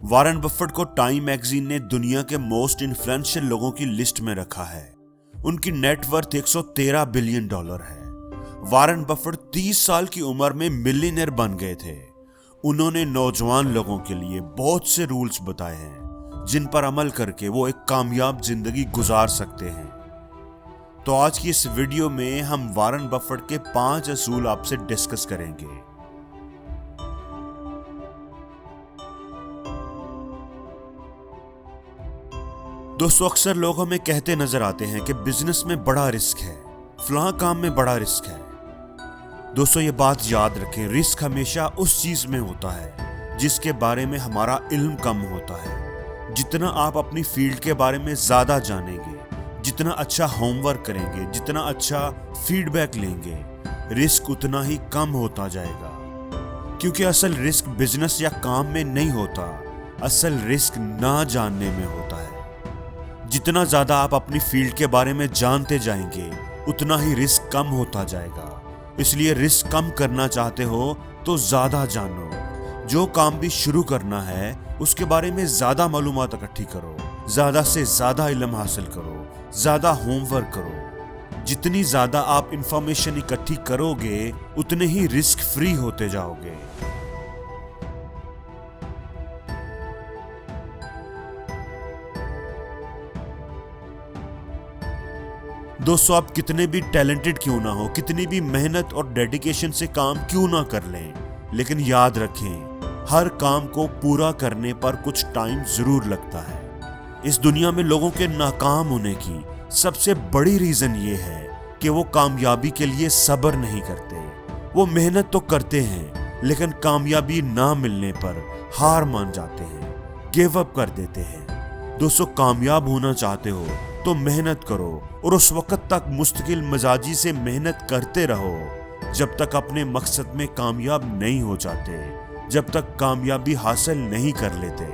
Warren Buffett को time magazine ने दुनिया के मोस्ट इन्फ्लुएंशियल लोगों की लिस्ट में रखा है। उनकी नेटवर्थ $113 बिलियन है। वॉरेन बफेट 30 साल की उम्र में मिलियनेयर बन गए थे। उन्होंने नौजवान लोगों के लिए बहुत से रूल्स बताए हैं जिन पर अमल करके वो एक कामयाब जिंदगी गुजार सकते हैं। तो आज की इस वीडियो में हम वॉरेन बफेट के 5 असूल आपसे डिस्कस करेंगे। दोस्तों, अक्सर लोग हमें कहते नजर आते हैं कि बिजनेस में बड़ा रिस्क है, फलां काम में बड़ा रिस्क है। दोस्तों, ये बात याद रखें, रिस्क हमेशा उस चीज में होता है जिसके बारे में हमारा इल्म कम होता है। जितना आप अपनी फील्ड के बारे में ज्यादा जानेंगे, जितना अच्छा होमवर्क करेंगे, जितना अच्छा फीडबैक लेंगे, रिस्क उतना ही कम होता जाएगा। क्योंकि असल रिस्क बिजनेस या काम में नहीं होता, असल रिस्क ना जानने में होता है। जितना ज्यादा आप अपनी फील्ड के बारे में जानते जाएंगे, उतना ही रिस्क कम होता जाएगा। इसलिए रिस्क कम करना चाहते हो तो ज्यादा जानो। जो काम भी शुरू करना है उसके बारे में ज्यादा मालूमात इकट्ठी करो, ज्यादा से ज्यादा इल्म हासिल करो, ज्यादा होमवर्क करो। जितनी ज्यादा आप इंफॉर्मेशन इकट्ठी करोगे, उतने ही रिस्क फ्री होते जाओगे। दोस्तों, आप कितने भी टैलेंटेड क्यों ना हो, कितनी भी मेहनत और डेडिकेशन से काम क्यों ना कर लें, लेकिन याद रखें, हर काम को पूरा करने पर कुछ टाइम जरूर लगता है। इस दुनिया में लोगों के नाकाम होने की सबसे बड़ी रीजन ये है कि वो कामयाबी के लिए सब्र नहीं करते। वो मेहनत तो करते हैं, लेकिन कामयाबी ना मिलने पर हार मान जाते हैं, गिव अप कर देते हैं। दोस्तों, कामयाब होना चाहते हो तो मेहनत करो और उस वक्त तक मुस्तकिल मिजाजी से मेहनत करते रहो जब तक अपने मकसद में कामयाब नहीं हो जाते, जब तक कामयाबी हासिल नहीं कर लेते।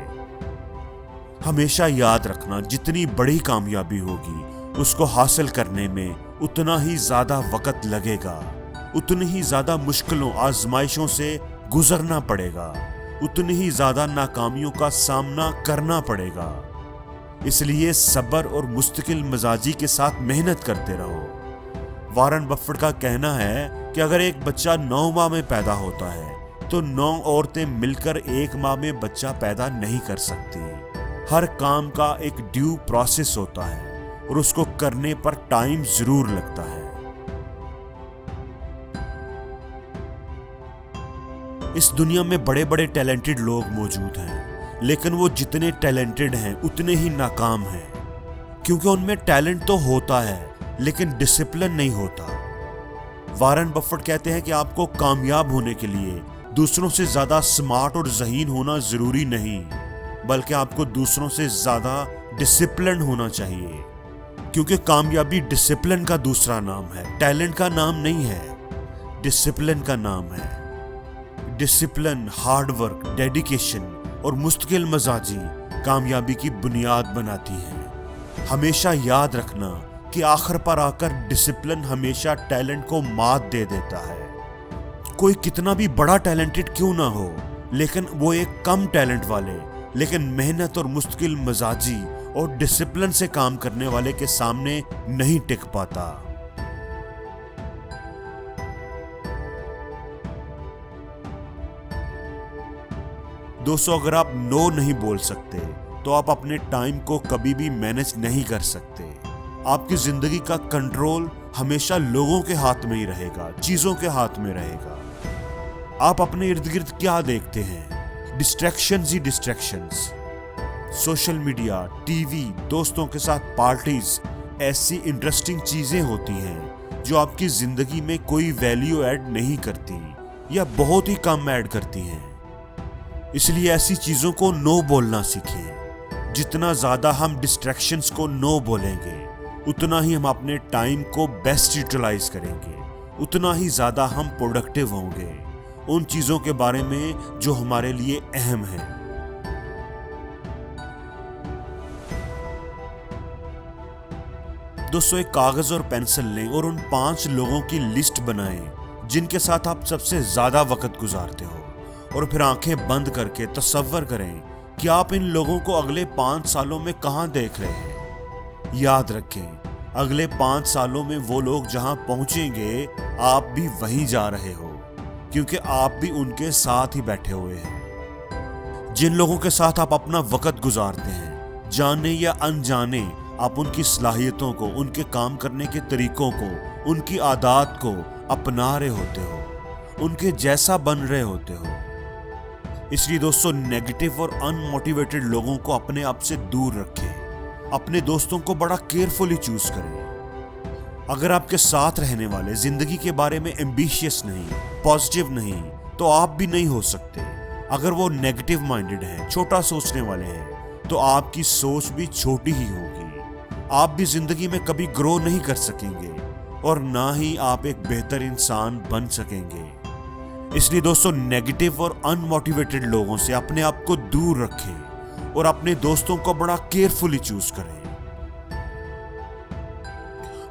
हमेशा याद रखना, जितनी बड़ी कामयाबी होगी उसको हासिल करने में उतना ही ज्यादा वक्त लगेगा, उतनी ही ज्यादा मुश्किलों आजमाइशों से गुजरना पड़ेगा, उतनी ही ज्यादा नाकामियों का सामना करना पड़ेगा। इसलिए सब्र और मुस्तकिल मिजाजी के साथ मेहनत करते रहो। वॉरेन बफेट का कहना है कि अगर एक बच्चा 9 माह में पैदा होता है तो 9 औरतें मिलकर 1 माह में बच्चा पैदा नहीं कर सकती। हर काम का एक ड्यू प्रोसेस होता है और उसको करने पर टाइम जरूर लगता है। इस दुनिया में बड़े बड़े टैलेंटेड लोग मौजूद हैं, लेकिन वो जितने टैलेंटेड हैं उतने ही नाकाम हैं, क्योंकि उनमें टैलेंट तो होता है लेकिन डिसिप्लिन नहीं होता। वॉरेन बफेट कहते हैं कि आपको कामयाब होने के लिए दूसरों से ज्यादा स्मार्ट और ज़हीन होना जरूरी नहीं, बल्कि आपको दूसरों से ज्यादा डिसिप्लिन होना चाहिए। क्योंकि कामयाबी डिसिप्लिन का दूसरा नाम है, टैलेंट का नाम नहीं है, डिसिप्लिन का नाम है। डिसिप्लिन, हार्डवर्क, डेडिकेशन और मुस्तकिल मजाजी कामयाबी की बुनियाद बनाती हैं। हमेशा याद रखना कि आखिर पर आकर डिसिप्लिन हमेशा टैलेंट को मात दे देता है। कोई कितना भी बड़ा टैलेंटेड क्यों ना हो, लेकिन वो एक कम टैलेंट वाले लेकिन मेहनत और मुस्तकिल मजाजी और डिसिप्लिन से काम करने वाले के सामने नहीं टिक पाता। दोस्तों, अगर आप नो नहीं बोल सकते तो आप अपने टाइम को कभी भी मैनेज नहीं कर सकते। आपकी जिंदगी का कंट्रोल हमेशा लोगों के हाथ में ही रहेगा, चीजों के हाथ में रहेगा। आप अपने इर्द गिर्द क्या देखते हैं? डिस्ट्रैक्शंस ही डिस्ट्रैक्शंस। सोशल मीडिया, टीवी, दोस्तों के साथ पार्टीज, ऐसी इंटरेस्टिंग चीजें होती हैं जो आपकी जिंदगी में कोई वैल्यू ऐड नहीं करती या बहुत ही कम ऐड करती हैं। इसलिए ऐसी चीजों को नो बोलना सीखें। जितना ज्यादा हम डिस्ट्रैक्शंस को नो बोलेंगे, उतना ही हम अपने टाइम को बेस्ट यूटिलाइज करेंगे, उतना ही ज्यादा हम प्रोडक्टिव होंगे उन चीजों के बारे में जो हमारे लिए अहम है। दोस्तों, एक कागज और पेंसिल लें और उन 5 लोगों की लिस्ट बनाएं जिनके साथ आप सबसे ज्यादा वक्त गुजारते हो, और फिर आंखें बंद करके तसव्वुर करें कि आप इन लोगों को अगले 5 सालों में कहां देख रहे हैं। याद रखें, अगले 5 सालों में वो लोग जहां पहुंचेंगे, आप भी वहीं जा रहे हो, क्योंकि आप भी उनके साथ ही बैठे हुए हैं। जिन लोगों के साथ आप अपना वक्त गुजारते हैं, जाने या अनजाने आप उनकी सलाहियतों को, उनके काम करने के तरीकों को, उनकी आदत को अपना रहे होते हो, उनके जैसा बन रहे होते हो। इसलिए दोस्तों, नेगेटिव और अनमोटिवेटेड लोगों को अपने आप से दूर रखें। अपने दोस्तों को बड़ा केयरफुली चूज करें। अगर आपके साथ रहने वाले जिंदगी के बारे में एम्बिशियस नहीं, पॉजिटिव नहीं, तो आप भी नहीं हो सकते। अगर वो नेगेटिव माइंडेड हैं, छोटा सोचने वाले हैं, तो आपकी सोच भी छोटी ही होगी। आप भी जिंदगी में कभी ग्रो नहीं कर सकेंगे और ना ही आप एक बेहतर इंसान बन सकेंगे। इसलिए दोस्तों, नेगेटिव और अनमोटिवेटेड लोगों से अपने आप को दूर रखें और अपने दोस्तों को बड़ा केयरफुली चूज करें।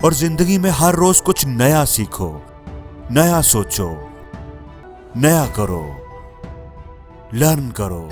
और जिंदगी में हर रोज कुछ नया सीखो, नया सोचो, नया करो, लर्न करो।